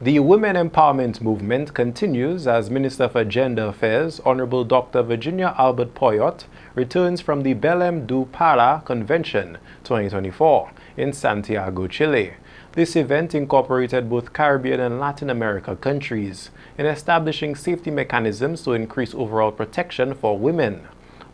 The Women Empowerment Movement continues as Minister for Gender Affairs, Honorable Dr. Virginia Albert Poyotte, returns from the Belem du Parla Convention 2024 in Santiago, Chile. This event incorporated both Caribbean and Latin America countries in establishing safety mechanisms to increase overall protection for women.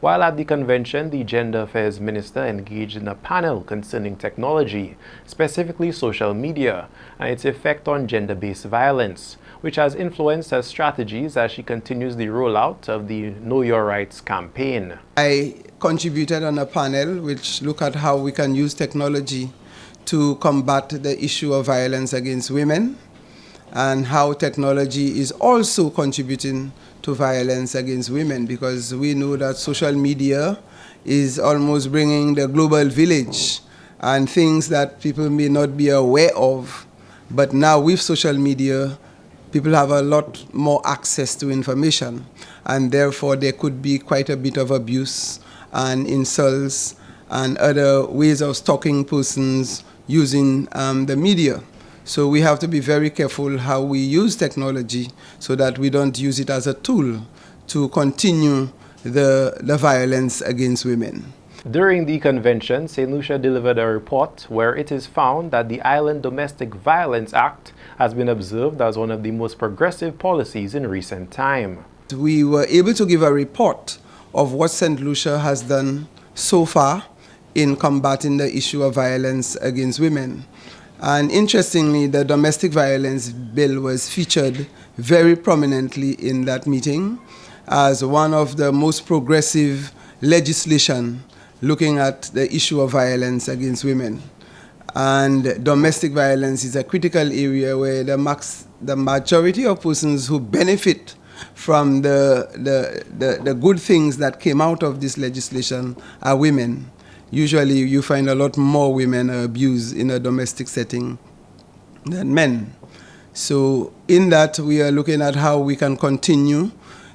While at the convention, the Gender Affairs Minister engaged in a panel concerning technology, specifically social media, and its effect on gender-based violence, which has influenced her strategies as she continues the rollout of the Know Your Rights campaign. I contributed on a panel which looked at how we can use technology to combat the issue of violence against women, and how technology is also contributing to violence against women, because we know that social media is almost bringing the global village and things that people may not be aware of. But now with social media, people have a lot more access to information, and therefore there could be quite a bit of abuse and insults and other ways of stalking persons using the media. So we have to be very careful how we use technology so that we don't use it as a tool to continue the violence against women. During the convention, St. Lucia delivered a report where it is found that the Island Domestic Violence Act has been observed as one of the most progressive policies in recent time. We were able to give a report of what St. Lucia has done so far in combating the issue of violence against women. And interestingly, the domestic violence bill was featured very prominently in that meeting as one of the most progressive legislation looking at the issue of violence against women. And domestic violence is a critical area where the majority of persons who benefit from the good things that came out of this legislation are women. Usually you find a lot more women are abused in a domestic setting than men. So in that, we are looking at how we can continue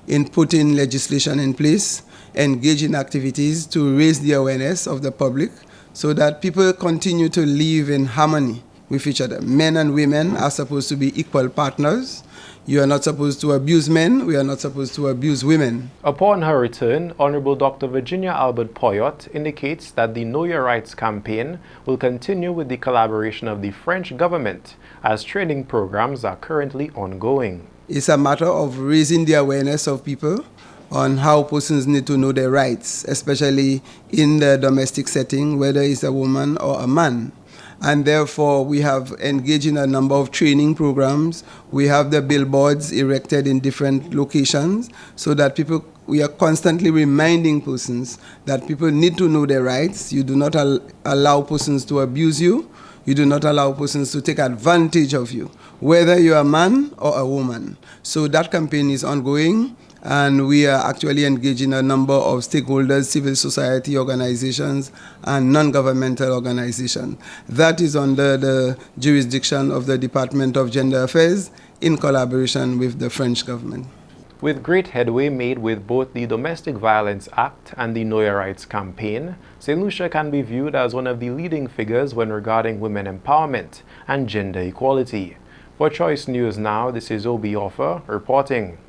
in putting legislation in place, engage in activities to raise the awareness of the public so that people continue to live in harmony with each other. Men and women are supposed to be equal partners. You are not supposed to abuse men. We are not supposed to abuse women. Upon her return, Honorable Dr. Virginia Albert Poyotte indicates that the Know Your Rights campaign will continue with the collaboration of the French government as training programs are currently ongoing. It's a matter of raising the awareness of people on how persons need to know their rights, especially in the domestic setting, whether it's a woman or a man. And therefore, we have engaged in a number of training programs. We have the billboards erected in different locations so that we are constantly reminding persons that people need to know their rights. You do not allow persons to abuse you. You do not allow persons to take advantage of you, whether you're a man or a woman. So that campaign is ongoing. And we are actually engaging a number of stakeholders, civil society organizations, and non-governmental organizations. That is under the jurisdiction of the Department of Gender Affairs in collaboration with the French government. With great headway made with both the Domestic Violence Act and the Know Your Rights campaign, St. Lucia can be viewed as one of the leading figures when regarding women empowerment and gender equality. For Choice News Now, this is Obi Offor reporting.